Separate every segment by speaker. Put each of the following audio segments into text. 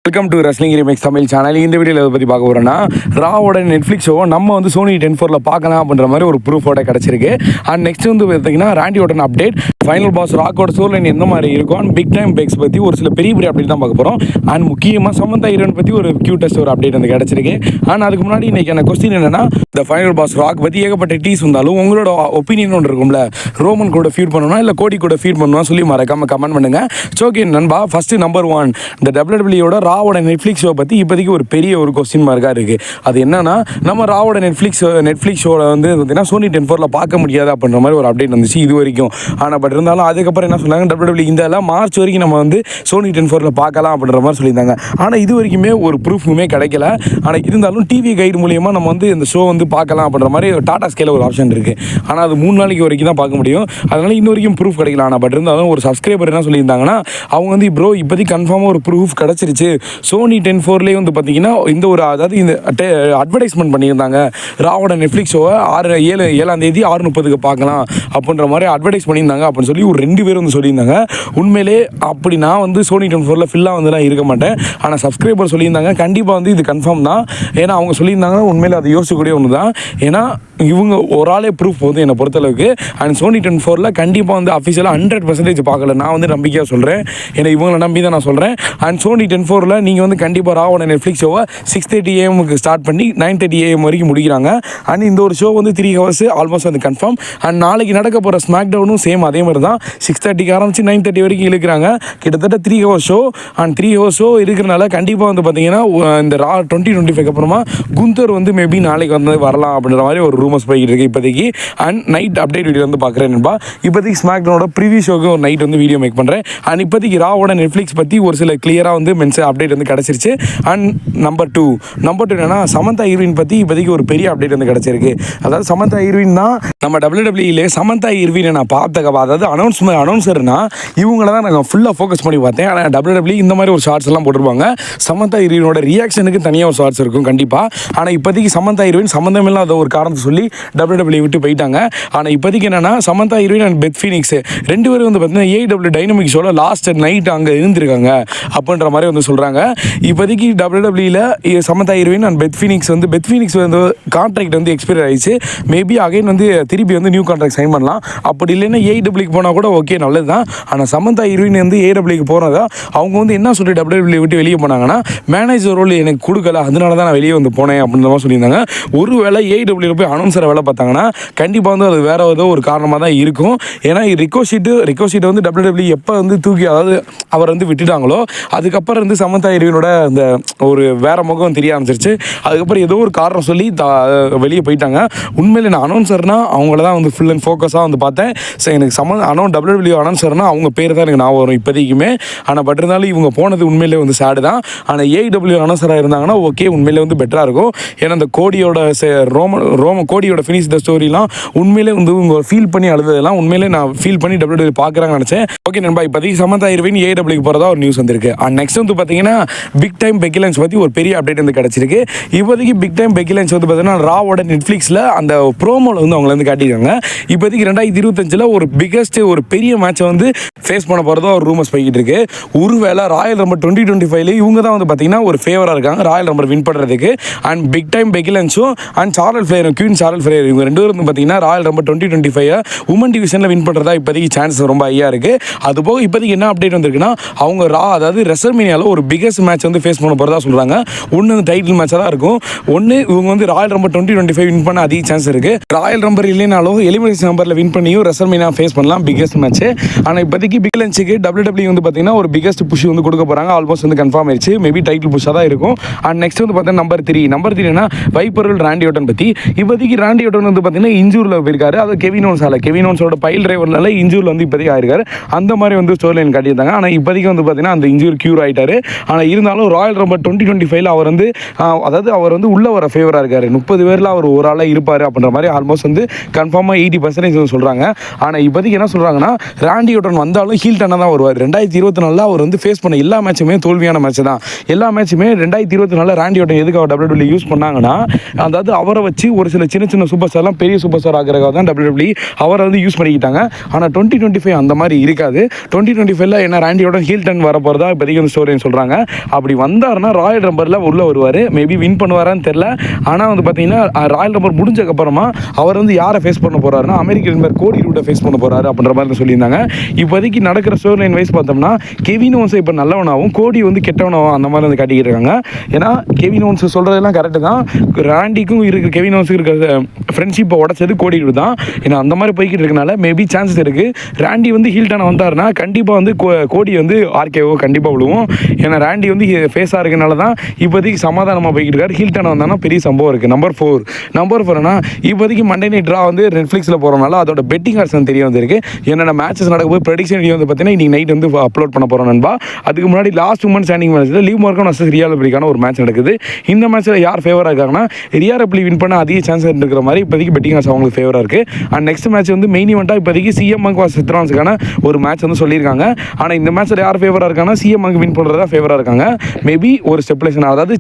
Speaker 1: Welcome to wrestling remakes Tamil channel. இந்த வீடியோவில் எதை பற்றி பார்க்க போகிறோன்னா, ராவோட நெட்ஃப்ளிக்ஸ் ஷோவை நம்ம வந்து சோனி 10/4 பார்க்கலாம் அப்படின்ற மாதிரி ஒரு ப்ரூஃபோட கிடச்சிருக்கு. அண்ட் நெக்ஸ்ட் வந்து பார்த்தீங்கன்னா Randy Orton update, final boss ராக்கோட ஸ்டோர் லைன் எந்த மாதிரி இருக்கும், அண்ட் பிக் டைம் பேக்ஸ் பற்றி ஒரு சில பெரிய அப்டேட் தான் பார்க்க போகிறோம். அண்ட் முக்கியமாக சமந்தா ஹீரோயின் பற்றி ஒரு கியூட்டஸ்ட் ஒரு அப்டேட் வந்து கிடச்சிருக்கு. அண்ட் அதுக்கு முன்னாடி இன்றைக்கான கொஸ்டின் என்னன்னா, இந்த ஃபைனல் பாஸ் ராக் பற்றி ஏகப்பட்ட டீஸ் வந்தாலும் உங்களோட ஒப்பீனியன் ஒன்று இருக்கும்ல, ரோமன் கூட ஃபீட் பண்ணணும் இல்லை கோடி கூட ஃபீட் பண்ணணும் சொல்லி மறக்காம கமெண்ட் பண்ணுங்க. ஓகே நண்பா, ஃபர்ஸ்ட் நம்பர் 1, இந்த WWE ராவோட நெட்ஃப்ளிக்ஸ் ஷோ பற்றி இப்போதைக்கு ஒரு பெரிய ஒரு கொஸ்டின் மார்க்காக இருக்குது. அது என்னன்னா, நம்ம ராவோட நெட்ஃப்ளிக்ஸ் ஷோவில் வந்து பார்த்தீங்கன்னா சோனி 10/4 பார்க்க முடியாது அப்படின்ற மாதிரி ஒரு அப்டேட் வந்துச்சு இது வரைக்கும். ஆனால் பட் இருந்தாலும் அதுக்கப்புறம் என்ன சொன்னாங்க, WWE இந்த மார்ச் வரைக்கும் நம்ம வந்து சோனி 10/4 பார்க்கலாம் அப்படின்ற மாதிரி சொல்லியிருந்தாங்க. ஆனால் இது வரைக்குமே ஒரு ப்ரூஃபுமே கிடைக்கல. ஆனால் இருந்தாலும் டிவி கைடு மூலியமாக நம்ம வந்து இந்த ஷோ வந்து பார்க்கலாம் அப்படின்ற மாதிரி டாடா ஸ்கேல ஒரு ஆப்ஷன் இருக்குது. ஆனால் அது 3 நாளைக்கு வரைக்கும் தான் பார்க்க முடியும். அதனால் இன்ன வரைக்கும் ப்ரூஃப் கிடைக்கல. ஆனால் பட் இருந்தாலும் ஒரு சப்ஸ்கிரைபர் என்ன சொல்லியிருந்தாங்கன்னா, அவங்க வந்து ப்ரோ இப்போதைக்கு கன்ஃபார்மாக ஒரு ப்ரூஃப் கிடச்சிருச்சு, சோனி 10/4 வந்து பார்த்தீங்கன்னா இந்த ஒரு அதாவது இந்த அட்வர்டைஸ்மெண்ட் பண்ணியிருந்தாங்க, ராவோட நெட்ஃப்ளிக்ஸ் ஷோவை 7ஆம் தேதி 6:30 பார்க்கலாம் அப்படின்ற மாதிரி அட்வர்டைஸ் பண்ணியிருந்தாங்க அப்படின்னு சொல்லி ஒரு 2 பேர் வந்து சொல்லியிருந்தாங்க. உண்மையிலே அப்படி நான் வந்து சோனி 10/4 ஃபில்லாக வந்துலாம் இருக்க மாட்டேன். ஆனால் சப்ஸ்கிரைபர் சொல்லியிருந்தாங்க கண்டிப்பாக வந்து இது கன்ஃபார்ம் தான். ஏன்னா அவங்க சொல்லியிருந்தாங்கன்னா உண்மையிலே அது யோசிக்கக்கூடிய ஒன்று தான். ஏன்னா இவங்க ஒரு ஆளே ப்ரூஃப் போகுது என்னை பொறுத்தளவுக்கு. அண்ட் சோனி 10/4 கண்டிப்பாக வந்து அஃபிஷியலாக 100% பார்க்கல, நான் வந்து நம்பிக்கையாக சொல்கிறேன். ஏன்னா இவங்களை நம்பி தான் நான் சொல்கிறேன். அண்ட் சோனி 10/4 நீங்கள் வந்து கண்டிப்பாக ராவோட நெட்ஃப்ளிக்ஸ் ஷோவை 6:30 AM ஸ்டார்ட் பண்ணி 9:30 AM வரைக்கும் முடிக்கிறாங்க. அண்ட் இந்த ஒரு ஷோ வந்து 3 hours ஆல்மோஸ்ட் வந்து கன்ஃபார்ம். அண்ட் நாளைக்கு நடக்க போகிற ஸ்மாக் டவுனும் சேம் அதே மாதிரி தான், 6:30 ஆரம்பிச்சு 9:30 வரைக்கும் இழுக்கிறாங்க. கிட்டத்தட்ட 3 hours show. And 3 hours show இருக்கிறனால கண்டிப்பாக வந்து பார்த்தீங்கன்னா இந்த ரா 2025 அப்புறமா குந்தர் வந்து மேபி நாளைக்கு வந்து வரலாம் அப்படின்ற மாதிரி ஒரு ரூமர்ஸ் போய்கிட்டு இருக்கு இப்போதைக்கு. அண்ட் நைட் அப்டேட் வீடியோ வந்து பார்க்குறேன் நண்பா. இப்போதைக்கு ஸ்மாக் டவுனோட ப்ரிவியூ ஷோக்கு ஒரு நைட் வந்து வீடியோ மேக் பண்ணுறேன். அண்ட் இப்போதைக்கு ராவோட நெட்ஃப்ளிக்ஸ் பற்றி ஒரு சில கிளியராக வந்து அப்டேட் வந்து கிடச்சிருச்சு. அண்ட் நம்பர் டூ என்னன்னா, சமந்தா ஹீரோயின் பற்றி இப்போதைக்கு ஒரு பெரிய அப்டேட் வந்து கிடச்சிருக்கு. அதாவது சமந்தா ஹீரோயின் தான் நம்ம WWE சமந்தா ஹீரோயினை நான் அதாவது அனௌன்சர்னா இவங்கள தான் நாங்கள் ஃபுல்லாக ஃபோக்கஸ் பண்ணி பார்த்தேன். ஆனால் WWE இந்த மாதிரி ஒரு ஷார்ட்ஸ் எல்லாம் போட்டுருப்பாங்க. சமந்தா ஹீரோயினோட ரியாக்ஷனுக்கு தனியாக ஒரு ஷார்ட்ஸ் இருக்கும் கண்டிப்பாக. ஆனால் இப்போதைக்கு சமந்தா ஹீரோயின் சம்மந்தமில்லாத ஒரு காரணத்தை சொல்லி WWE விட்டு போயிட்டாங்க. ஆனால் இப்போதைக்கு என்னன்னா, Samantha heroine and Beth Phoenix 2 பேரும் வந்து பார்த்தீங்கன்னா AEW டைனமிக் ஷோவில் லாஸ்ட் நைட் அங்கே இருந்திருக்காங்க அப்படின்ற மாதிரி வந்து சொல்கிறாங்க. இப்போதைக்கு WWE Samantha heroine and Beth Phoenix வந்து கான்ட்ராக்ட் வந்து எக்ஸ்பைர் ஆயிடுச்சு. மேபி அகைன் வந்து திருப்பி வந்து நியூ கான்ட்ராக்ட் சைன் பண்ணலாம். அப்படி இல்லைன்னா AEWக்கு போனால் கூட ஓகே நல்லது தான். ஆனால் சமந்தா ஹீரோயின் வந்து AEWக்கு போனதா அவங்க வந்து என்ன சொல்லி WWE விட்டு வெளியே போனாங்கன்னா, மேனேஜர் ரோல் எனக்கு கொடுக்கல, அதனால தான் நான் வெளியே வந்து போனேன் அப்படின்ற மாதிரி சொல்லியிருந்தாங்க. ஒருவேளை AEW போய் அனௌன்சரை வேலை பார்த்தாங்கன்னா கண்டிப்பாக வந்து அது வேற ஏதோ ஒரு காரணமாக தான் இருக்கும். ஏன்னா ரிகோஷிட் வந்து WWE எப்போ வந்து தூக்கி அதாவது அவர் வந்து விட்டுட்டாங்களோ அதுக்கப்புறம் வந்து சமந்தா ஹீரோயினோட அந்த ஒரு வேற முகம் தெரிய ஆரம்பிச்சிருச்சு. அதுக்கப்புறம் ஏதோ ஒரு காரணம் சொல்லி வெளியே போயிட்டாங்க. உண்மையிலே நான் அனௌன்சர்னா அவங்கள தான் வந்து ஃபுல் அண்ட் ஃபோக்கஸாக வந்து பார்த்தேன். ஸோ எனக்கு WWE அனௌன்சர்னா அவங்க பேர் தான் எனக்கு நான் வரும் இப்போதைக்குமே. ஆனால் பட் இருந்தாலும் இவங்க போனது உண்மையிலே வந்து சேடு தான். ஆனால் AEW அனௌன்சராக இருந்தாங்கன்னா ஓகே உண்மையிலே வந்து பெட்டராக இருக்கும். ஏன்னா அந்த கோடியோட கோடியோட ஃபினிஷ் த ஸ்டோரிலாம் உண்மையிலே வந்து இவங்க ஃபீல் பண்ணி அழுததெல்லாம் உண்மையிலே நான் ஃபீல் பண்ணி WWE பார்க்குறாங்கன்னு நினச்சேன். ஓகே நண்பா, இப்போதைக்கு சமந்தா ஹீரோயின் AEWக்கு போகிறதா ஒரு நியூஸ் வந்திருக்கு. அண்ட் நெக்ஸ்ட் வந்து பார்த்தீங்கன்னா பிக் டைம் பெக்கி லிஞ்ச் பற்றி ஒரு பெரிய அப்டேட் வந்து கிடச்சிருக்கு. இப்போதைக்கு பிக் டைம் பெக்கி லிஞ்ச் வந்து பார்த்தீங்கன்னா ராவோட நெட்ஃப்ளிக்ஸில் அந்த ப்ரோமோவில் வந்து அவங்கள வந்து காட்டியிருக்காங்க. இப்போதைக்கு 2025 ஒரு பிகஸ்ட் ஒரு பெரிய மேட்சை வந்து ஃபேஸ் பண்ண போகிறதா ஒரு ரூமர்ஸ் போய்கிட்டு இருக்கு. ஒருவேளை ராயல் ரம்பர் 2025 இவங்க தான் வந்து பார்த்தீங்கன்னா ஒரு ஃபேவராக இருக்காங்க ராயல் ரம்பர் வின் பண்ணுறதுக்கு. அண்ட் பிக் டைம் பெக்கி லிஞ்சும் அண்ட் குவீன் சார்லட் ஃப்ளேர் இவங்க 2 பேரும் வந்து பார்த்தீங்கன்னா ராயல் ரம்பர் 2025 உமன் டிவிஷனில் வின் பண்ணுறதா இப்போதைக்கு சான்ஸ் ரொம்ப ஹையாக இருக்குது. அதுபோக இப்போதைக்கு என்ன அப்டேட் வந்திருக்குன்னா, அவங்க அதாவது ரெசல்மேனியாவில் ஒரு பிகஸ்ட் மேட்ச் வந்து ஃபேஸ் பண்ண போகிறதா சொல்கிறாங்க. ஒன்று அந்த டைட்டில் மேட்சாக தான் இருக்கும். ஒன்று இவங்க வந்து ராயல் ரம்பர் 2025 வின் பண்ண அதிக சான்ஸ் இருக்குது. ராயல் ரம்பர் இல்லைனாலும் எலிமினேஷன் நம்பரில் வின் பண்ணியும் ரெசல்மேனியா ஃபேஸ் பண்ணலாம் பிகஸ்ட் மேட்ச். ஆனால் இப்போதைக்கு பிக் லஞ்சுக்கு WWE வந்து பார்த்தீங்கன்னா ஒரு பிகஸ்ட் புஷ் வந்து கொடுக்க போகிறாங்க. ஆல்மோஸ்ட் வந்து கன்ஃபார்ம் ஆயிடுச்சு. மேபி டைட்டில் புஷ்ஷாக தான் இருக்கும். அண்ட் நெக்ஸ்ட் வந்து பார்த்தீங்கன்னா நம்பர் 3 வைப்பர்கள் ராண்டி ஓட்டன் பற்றி. இப்போதைக்கு ராண்டி ஓட்டன் வந்து பார்த்தீங்கன்னா இன்ஜூரில் போயிருக்காரு. அது கெவின் ஓன்ஸோட பைல் டிரைவர்னால இன்ஜூரில் வந்து இப்போதைக்கு ஆயிருக்காரு. அந்த மாதிரி வந்து ஸ்டோரி லைன் காட்டியிருந்தாங்க. ஆனால் இப்போதைக்கு வந்து பார்த்தீங்கன்னா அந்த இன்ஜூரி க்யூர் ஆகிட்டாரு. ஆனால் இருந்தாலும் ராயல் ரம்பர் 2025 அவர் வந்து அதாவது அவர் வந்து உள்ள வர ஃபேவராக இருக்காரு. 30 பேரில் அவர் ஒரு ஆளாக இருப்பார் அப்படின்ற மாதிரி ஆல்மோஸ்ட் வந்து கன்ஃபார்மாக 80% சொல்கிறாங்க. ஆனால் இப்போதைக்கு என்ன சொல்கிறாங்கன்னா, ராண்டி ஓட்டன் வந்தாலும் ஹீல் டன்னாக தான் வருவார். 2024 அவர் வந்து ஃபேஸ் பண்ண எல்லா மேட்சுமே தோல்வியான மேட்ச் தான். எல்லா மேட்சுமே 2024 ராண்டி ஓட்டன் எதுக்கு அவர் WWE யூஸ் பண்ணாங்கன்னா, அதாவது அவரை வச்சு ஒரு சில சின்ன சூப்பர் ஸ்டார்லாம் பெரிய சூப்பர் ஸ்டார் ஆகிறதுக்காக தான் WWE அவரை வந்து யூஸ் பண்ணிக்கிட்டாங்க. ஆனால் 2025 அந்த மாதிரி இருக்காது. 2025 என்ன ராண்டி ஓட்டன் ஹீல் டன் வர போகிறதா இப்போதைக்கு வந்து ஸ்டோரின்னு சொல்கிறாங்க. அப்படி வந்தாருன்னா ராயல் ரம்பரில் உள்ளே வருவார். மேபி வின் பண்ணுவாரான்னு தெரில. ஆனால் வந்து பார்த்தீங்கன்னா ராயல் ரம்பர் முடிஞ்சக்கப்புறமா அவர் வந்து யாரை ஃபேஸ் பண்ண போகிறாருன்னா அமெரிக்கன் பேர் கோடி ரூட்டை ஃபேஸ் பண்ண போகிறாரு அப்படின்ற மாதிரி சொல்லியிருந்தாங்க. இப்போதைக்கு நடக்கிற ஸ்டோரி லைன் வைஸ் பார்த்தோம்னா கெவின் ஓன்ஸ் இப்போ நல்லவனாகவும் கோடி வந்து கெட்டவனாகவும் அந்த மாதிரி வந்து காட்டிக்கிட்டு இருக்காங்க. ஏன்னா கெவின் ஓன்ஸ் சொல்கிறதெல்லாம் கரெக்டு தான். ராண்டிக்கும் இருக்கிற கெவின் ஓன்ஸுக்கு இருக்கிற ஃப்ரெண்ட்ஷிப்பை உடச்சது கோடி ரூட் தான். ஏன்னா அந்த மாதிரி போய்கிட்டு இருக்கனால மேபி சான்சஸ் இருக்குது. ராண்டி வந்து ஹீல்டான வந்தாருன்னா கண்டிப்பாக வந்து கோடி வந்து ஆர்கேஓ கண்டிப்பாக விழுவும். ஏன்னா ராண்டி வந்து ஃபேஸாக இருக்கனால தான் இப்போதைக்கு சமாதானமாக போய்கிட்டு இருக்காரு. ஹீல்டான வந்தாங்கன்னா பெரிய சம்பவம் இருக்குது. நம்பர் 4 இப்போதைக்கு மண்டே நைட் ட்ரா வந்து நெட்ஃப்ளிக்ஸில் போகிறனால அதோட பெட்டிங் ஆர்ஸ் தெரிய வந்திருக்கு. என்னென்ன மேட்சஸ் நடக்கும்போது ப்ரெடிக்ஷன் வீடியோ வந்து பார்த்தீங்கன்னா இன்றைக்கி நைட் வந்து அப்லோட் பண்ண போகிறோம் நண்பா. அதுக்கு முன்னாடி லாஸ்ட் உமன் ஸ்டாண்டிங் மேட்ச்சில் லீவ் மார்க்கன் வர்சஸ் ரியா ரிப்ளிக்கான ஒரு மேட்ச் நடக்குது. இந்த மேட்ச்சில் யார் ஃபேவராக இருக்காங்கன்னா ரியா ரிப்ளி வின் பண்ண அதிக சான்ஸ் இருக்கிற மாதிரி இப்போதைக்கு பெட்டிங் ஆர்ஸ் அவங்களுக்கு ஃபேவராக இருக்குது. அண்ட் நெக்ஸ்ட் மேட்ச் வந்து மெயின் இவெண்ட்டாக இப்போதைக்கு சிஎம் மங்க் வர்சஸ் சித்ரான்ஸுக்கான ஒரு மேட்ச் வந்து சொல்லியிருக்காங்க. ஆனால் இந்த மேட்ச்சில் யார் ஃபேவராக இருக்காங்கன்னா சிஎம் மங்க் வின் பண்ணுறதா ஃபேவராக இருக்காங்க. மேபி ஒரு ஸ்டெப்லேஷன் அதாவது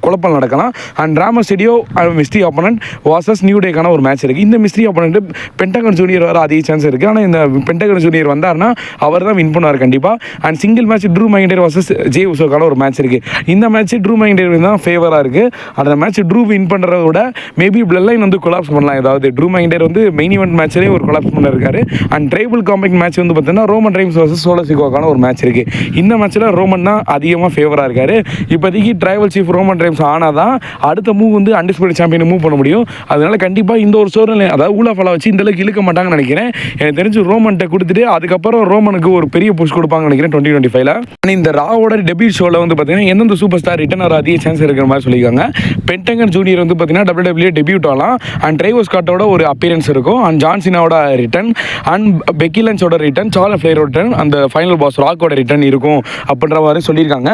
Speaker 1: குழப்பம் நடக்கலாம். அண்ட் ராம ஸ்டேடியோ மிஸ்ட்ரி ஆப்போனன்ட் வர்சஸ் நியூ டேக்கான ஒரு மேட்ச் இருக்குது. இந்த மிஸ்ட்ரி ஆப்போனன்ட் பென்டகன் ஜூனியர் வர அதிக சான்ஸ் இருக்குது. ஆனால் இந்த பென்டகன் ஜூனியர் வந்தார்னா அவர் தான் வின் பண்ணுவார் கண்டிப்பாக. அண்ட் சிங்கிள் மேட்ச் ட்ரூ மைண்டர் வர்சஸ் ஜே உசோக்கான ஒரு மேட்ச் இருக்குது. இந்த மேட்ச் ட்ரூ மைண்டர் தான் ஃபேவராக இருக்குது. அந்த மேட்ச் ட்ரூ வின் பண்ணுறத விட மேபி பிளட் லைன் வந்து கொலாப்ஸ் பண்ணலாம். ஏதாவது ட்ரூ மைண்டர் வந்து மெயின் ஈவெண்ட் மேட்ச்லேயே ஒரு கொலாப்ஸ் பண்ணிருக்காரு. அண்ட் ட்ரைபிள் காம்பேக்ட் மேட்ச் வந்து பார்த்தீங்கன்னா ரோமன் ரைம்ஸ் வர்சஸ் சோலோ சிக்கோக்கான ஒரு மேட்ச் இருக்குது. இந்த மேட்ச்சில் ரோமன் தான் அதிகமாக ஃபேவராக இருக்கார். இப்போதைக்கு ட்ரைபல் சீஃப் ரோமன் ரைம்ஸ் ஆனால் தான் அடுத்த மூவ் வந்து அன்டிஸ்பியூட்டட் சாம்பியனை மூவ் பண்ண முடியும். அதனால கண்டிப்பாக இந்த ஒரு சோழனை அதாவது ஊலாஃபலா வச்சு இந்தளவுக்கு இழுக்க மாட்டாங்கன்னு நினைக்கிறேன். எனக்கு தெரிஞ்சு ரோமன்ட்ட கொடுத்துட்டு அதுக்கப்புறம் ரோமனுக்கு ஒரு பெரிய புஷ் கொடுப்பாங்கன்னு நினைக்கிறேன் 2025. ஆனால் இந்த ராவோட டெபியூட் ஷோவில் வந்து பார்த்தீங்கன்னா எந்தெந்த சூப்பர் ஸ்டார் ரிட்டர்ன் வர அதிக சான்ஸ் இருக்கிற மாதிரி சொல்லியிருக்காங்க. பென்டகன் ஜூனியர் வந்து பார்த்தீங்கன்னா WWE டெபியூட் ஆகலாம். அண்ட் ட்ரைவர் ஸ்காட்டோட ஒரு அப்பியரன்ஸ் இருக்கும். அண்ட் ஜான்சினாவோட ரிட்டர்ன் அண்ட் பெக்கி லன்ச்சோட ரிட்டர்ன் சார்லஸ் ஃப்ளேரோட ரிட்டர்ன் அந்த ஃபைனல் பாஸ் ராக்கோட ரிட்டர்ன் இருக்கும் அப்படின்ற மாதிரி சொல்லியிருக்காங்க.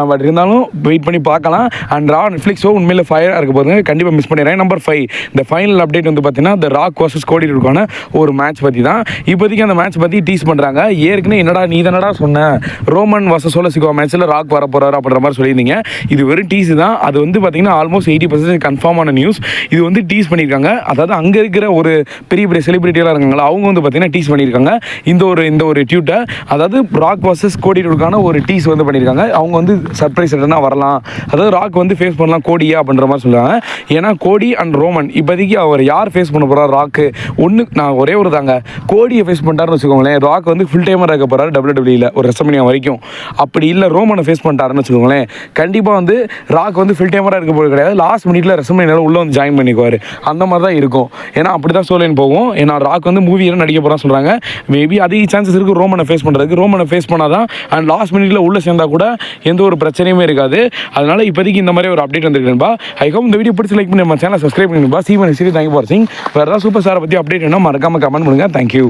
Speaker 1: பட் இருந்தாலும் வெயிட் பண்ணி பார்க்கலாம். அண்ட் ரா நெட்ஃப்ளிக்ஸ் ஷோ உண்மையில் ஃபயராக இருக்க போது கண்டிப்பாக மிஸ் பண்ணிடுறேன். நம்பர் 5 இந்த ஃபைனல் அப்டேட் வந்து பார்த்தீங்கன்னா இந்த ராக் வர்சஸ் கோடி இருக்கான ஒரு மேட்ச் பற்றி தான். இப்போதைக்கு அந்த மேட்ச் பற்றி டீஸ் பண்ணுறாங்க. ஏற்கனவே என்னடா நீ தானடா சொன்ன ரோமன் வர்சஸ் சோலோ சிக்கோ மேட்ச்சில் ராக் வர போகிறாரு அப்படின்ற மாதிரி சொல்லியிருந்தீங்க. இது வெறும் டீஸ் தான். அது வந்து பார்த்தீங்கன்னா ஆல்மோஸ்ட் 80% கன்ஃபார்மான நியூஸ். இது வந்து டீஸ் பண்ணியிருக்காங்க. அதாவது அங்கே இருக்கிற ஒரு பெரிய பெரிய செலிபிரிட்டியெல்லாம் இருக்காங்களா அவங்க வந்து பார்த்தீங்கன்னா டீஸ் பண்ணியிருக்காங்க. இந்த ஒரு ட்யூட்டை அதாவது ராக் வர்சஸ் கோடி இருக்கான ஒரு டீஸ் வந்து பண்ணியிருக்காங்க. அவங்க வந்து சர்ப்ரைஸ் ரிட்டர்னாக வரலாம். அதாவது ராக் வந்து ஃபேஸ் பண்ணலாம் கோடியா அப்படின்ற மாதிரி சொல்லுவாங்க. ஏன்னா கோடி அண்ட் ரோமன் இப்போதைக்கு அவர் யார் ஃபேஸ் பண்ண போகிறார் ராக்கு ஒன்று நான் ஒரே ஒரு தாங்க கோடியை ஃபேஸ் பண்ணிட்டாருன்னு வச்சுக்கோங்களேன். ராக் வந்து ஃபுல் டைமராக இருக்க போகிறாரு WWEல ஒரு ரெஸ்ட்மனியா வரைக்கும். அப்படி இல்லை ரோமனை ஃபேஸ் பண்ணிட்டாருன்னு வச்சுக்கோங்களேன் கண்டிப்பாக வந்து ராக் வந்து ஃபுல் டைமராக இருக்க போகிறது கிடையாது. லாஸ்ட் மினிட்ல ரெஸ்ட்மனியாவில் உள்ளே வந்து ஜாயின் பண்ணிக்குவார். அந்த மாதிரி தான் இருக்கும். ஏன்னா அப்படி தான் சோலைன் போகும். ஏன்னா ராக் வந்து மூவியெல்லாம் நடிக்க போகிறான்னு சொல்கிறாங்க. மேபி அதிக சான்சஸ் இருக்குது ரோமனை ஃபேஸ் பண்ணுறதுக்கு. ரோமனை ஃபேஸ் பண்ணாதான் அண்ட் லாஸ்ட் மினிட்ல உள்ளே சேர்ந்தால் கூட எந்த ஒரு பிரச்சனையுமே இருக்காது. அதனால் இப்போதைக்கு இந்த மாதிரி ஒரு அப்டேட் வந்துருக்குன்பா. ஐ ஹோப் இந்த வீடியோ பிடிச்சி லைக் பண்ணி நம்ம சேனல் சப்ஸ்கிரைப் பண்ணிருப்பா. சீவன் சீரி தேங்க்யூ ஃபார் வாட்சிங். வேறு ஏதாவது சூப்பர் ஸ்டாரை பற்றி அப்டேட் வேணும் மறக்காமல் கமெண்ட் பண்ணுங்கள். தேங்க்யூ.